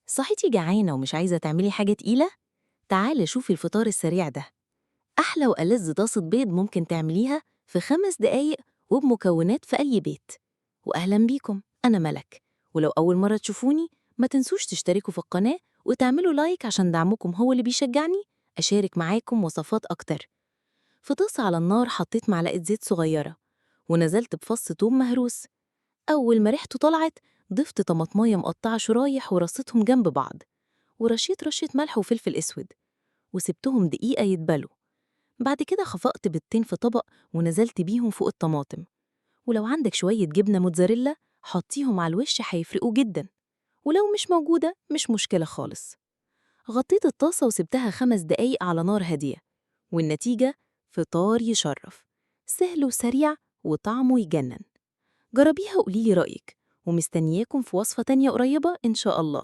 صحيتي جعانة ومش عايزة تعملي حاجة تقيلة؟ تعالي شوفي الفطار السريع ده. أحلى وألذ طاسة بيض ممكن تعمليها في 5 دقايق وبمكونات في أي بيت. وأهلا بيكم، أنا ملك. ولو أول مرة تشوفوني ما تنسوش تشتركوا في القناة وتعملوا لايك عشان دعمكم هو اللي بيشجعني أشارك معاكم وصفات أكتر. في طاسة على النار حطيت معلقة زيت صغيرة ونزلت بفص توم مهروس. أول ما ريحته طلعت ضفت طماطماية مقطعة شرايح ورصيتهم جنب بعض، ورشيت رشة ملح وفلفل أسود، وسبتهم دقيقة يتبلوا. بعد كده خفقت بيضتين في طبق ونزلت بيهم فوق الطماطم، ولو عندك شوية جبنة موتزاريلا حطيهم على الوش هيفرقوا جدا، ولو مش موجودة مش مشكلة خالص. غطيت الطاسة وسبتها 5 دقايق على نار هادية، والنتيجة فطار يشرف، سهل وسريع وطعمه يجنن. جربيها وقوليلي رأيك، ومستنياكم في وصفة تانية قريبة إن شاء الله.